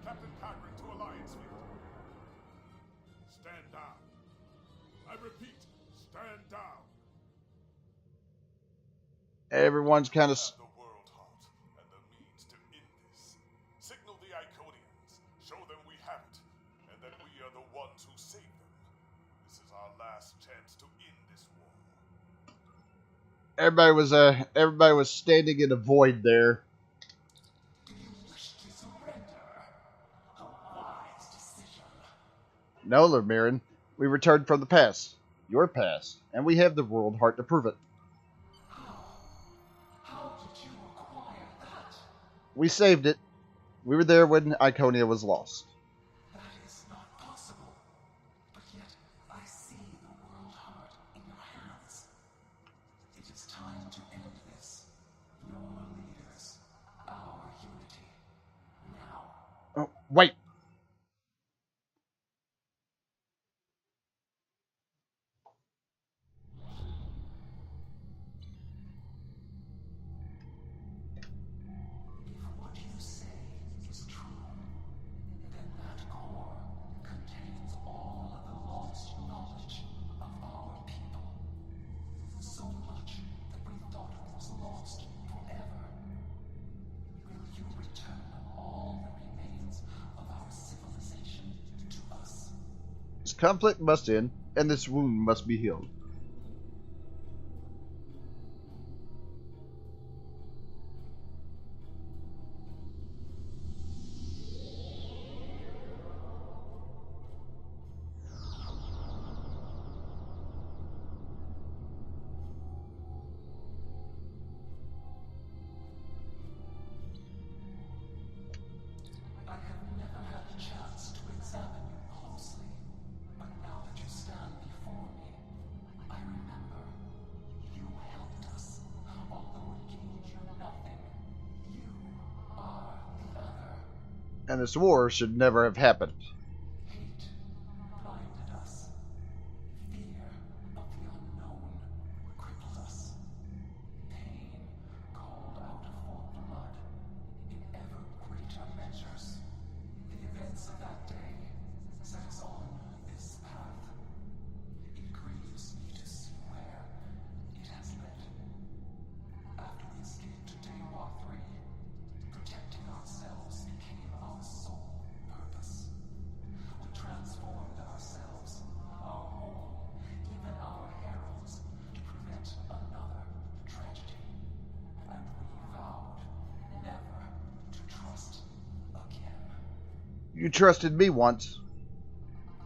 Captain Packard to Alliance Fleet. Stand down. I repeat, stand down. Everyone's kind of... The world heart and the means to end this. Signal the Iconians. Show them we have it, and that we are the ones who save them. This is our last chance to end this war. Everybody was standing in a void there. No, Lord Mirren. We returned from the past. your past, and we have the world heart to prove it. How did you acquire that? We saved it. We were there when Iconia was lost. That is not possible. But yet, I see the world heart in your hands. It is time to end this. Your leaders, our unity. Now. Oh, wait! If what you say is true, then that core contains all of the lost knowledge of our people. So much that we thought it was lost forever. Will you return all that remains of our civilization to us? This conflict must end, and this wound must be healed. I have never had a chance to examine you closely, but now that you stand before me, I remember you helped us, although it gained you nothing. You are the other. And this war should never have happened. Hate blinded us. Fear of the unknown crippled us. Pain called out for blood in ever greater measures. The events of that day set us on this path. It grieves me to see where it has led. After we escaped to Daewar 3, protecting ourselves became our sole purpose. We transformed ourselves, our home, even our heralds, to prevent another tragedy. And we vowed never to trust again. You trusted me once.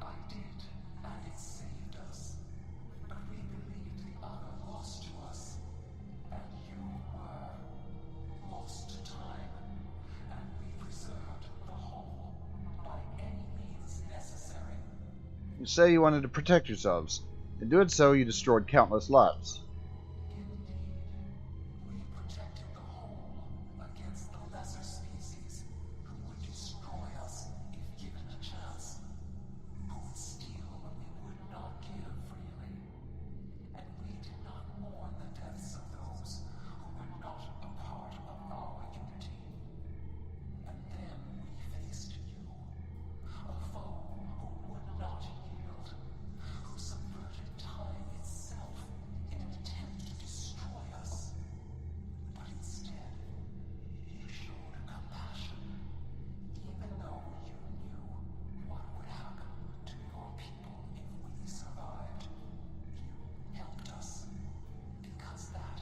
I did, and it saved us. But we believed the other lost to us. And you were lost to time. And we preserved the whole by any means necessary. You say you wanted to protect yourselves. In doing so, you destroyed countless lives. Indeed, we protected the whole against the lesser species who would destroy us if given a chance, who would steal when we would not give freely. And we did not mourn the deaths of those who were not a part of our unity. And then we faced you, a foe who would not yield, who subverted time itself in an attempt to destroy us. But instead, you showed compassion, even though you knew what would happen to your people if we survived. You helped us, because that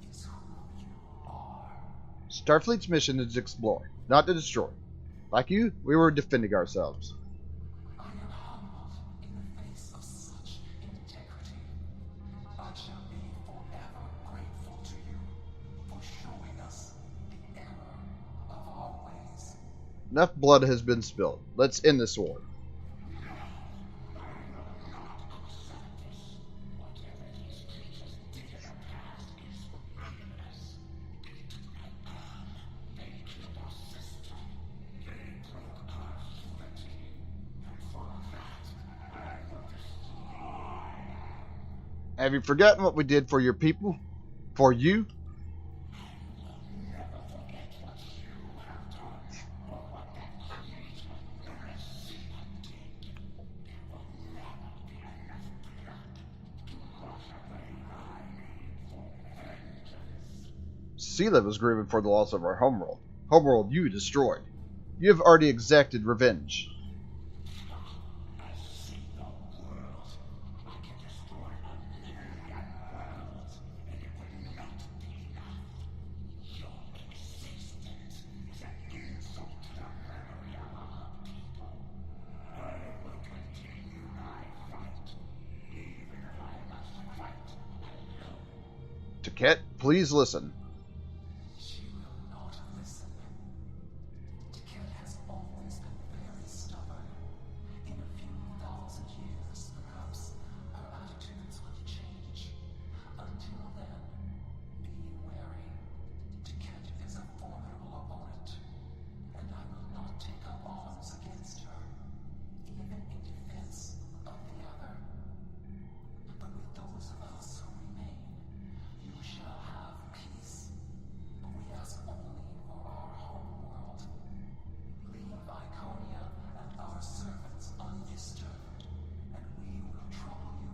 is who you are. Starfleet's mission is to explore, not to destroy. Like you, we were defending ourselves. I am humbled in the face of such integrity. I shall be forever grateful to you for showing us the error of our ways. Enough blood has been spilled. Let's end this war. Have you forgotten what we did for your people? For you? Sela was grieving for the loss of our homeworld. Homeworld you destroyed. You have already exacted revenge. Ket, please listen. She will not listen. Ket has always been very stubborn. In a few thousand years, perhaps, her attitudes will change. Until then, be wary. Ket is a formidable opponent, and I will not take up arms against her, even in defense of the other. But with those of us who remain, you shall have peace. We ask only for our home world. Leave Iconia and our servants undisturbed, and we will trouble you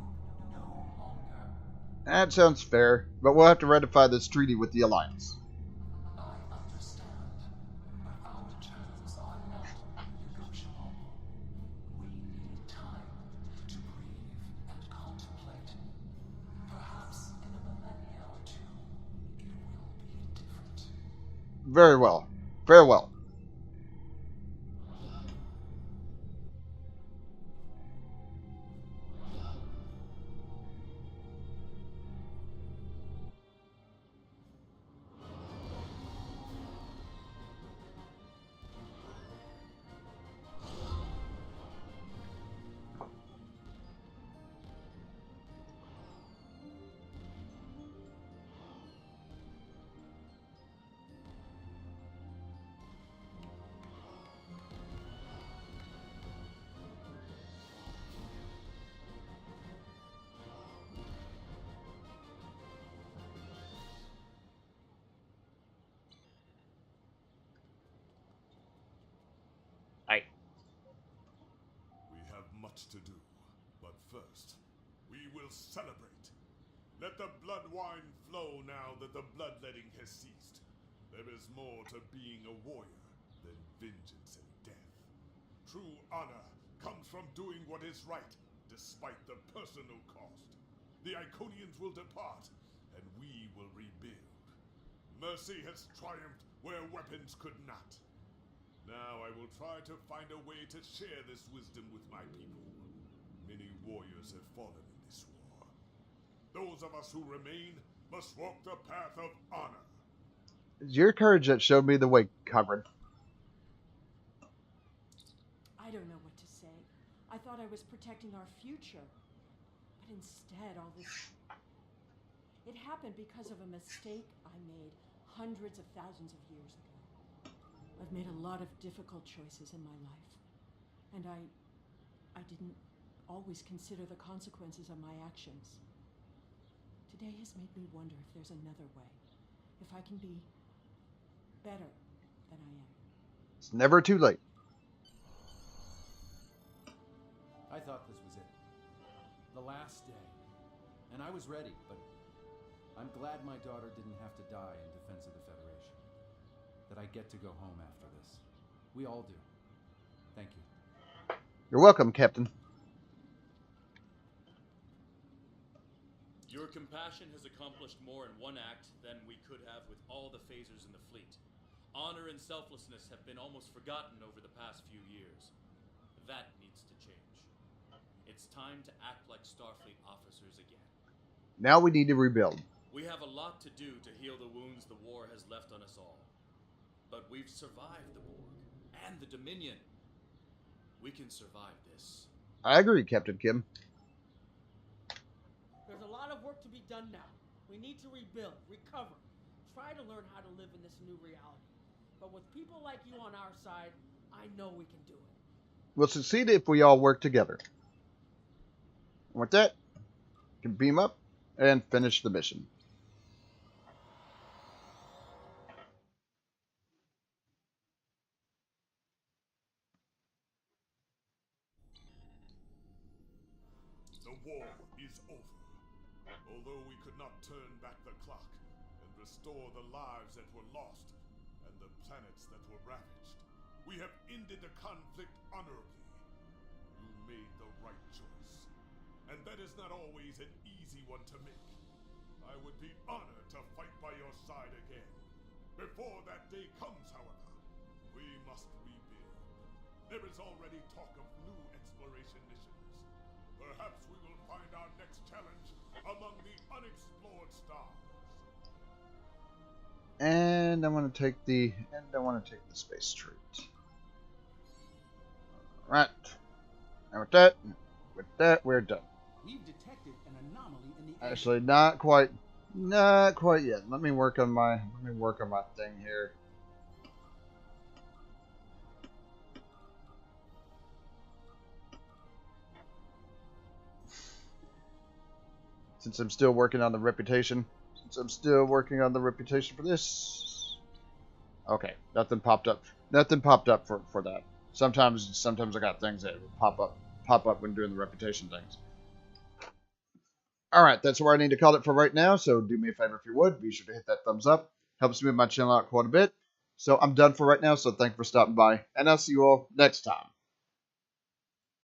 no longer. That sounds fair, but we'll have to ratify this treaty with the Alliance. I understand, but our terms are not negotiable. We need time to breathe and contemplate. Perhaps in a millennia or two, it will be different. Very well. Farewell. We have much to do, but first, we will celebrate. Let the blood wine flow now that the bloodletting has ceased. There is more to being a warrior than vengeance and death. True honor comes from doing what is right, despite the personal cost. The Iconians will depart, and we will rebuild. Mercy has triumphed where weapons could not. Now I will try to find a way to share this wisdom with my people. Many warriors have fallen in this war. Those of us who remain must walk the path of honor. It's your courage that showed me the way, Conrad. I don't know what to say. I thought I was protecting our future. But instead, all this... It happened because of a mistake I made hundreds of thousands of years ago. I've made a lot of difficult choices in my life. And I didn't always consider the consequences of my actions. Today has made me wonder if there's another way. If I can be better than I am. It's never too late. I thought this was it. The last day. And I was ready, but I'm glad my daughter didn't have to die in defense of the Federation. That I get to go home after this. We all do. Thank you. You're welcome, Captain. Your compassion has accomplished more in one act than we could have with all the phasers in the fleet. Honor and selflessness have been almost forgotten over the past few years. That needs to change. It's time to act like Starfleet officers again. Now we need to rebuild. We have a lot to do to heal the wounds the war has left on us all. But we've survived the Borg and the Dominion. We can survive this. I agree, Captain Kim. There's a lot of work to be done now. We need to rebuild, recover, try to learn how to live in this new reality. But with people like you on our side, I know we can do it. We'll succeed if we all work together. And with that, you can beam up and finish the mission. The war is over. Although we could not turn back the clock and restore the lives that were lost and the planets that were ravaged, we have ended the conflict honorably. You made the right choice. And that is not always an easy one to make. I would be honored to fight by your side again. Before that day comes, however, we must rebuild. There is already talk of new exploration missions. Perhaps we will find our next challenge among the unexplored stars. And I want to take the space treat. Right. And with that, we're done. We've detected an anomaly in the Actually, not quite yet. Let me work on my thing here. Since I'm still working on the reputation. For this. Okay, nothing popped up. Nothing popped up for that. Sometimes I got things that pop up when doing the reputation things. Alright, that's where I need to call it for right now, so do me a favor if you would. Be sure to hit that thumbs up. Helps me with my channel out quite a bit. So I'm done for right now, so thank you for stopping by, and I'll see you all next time.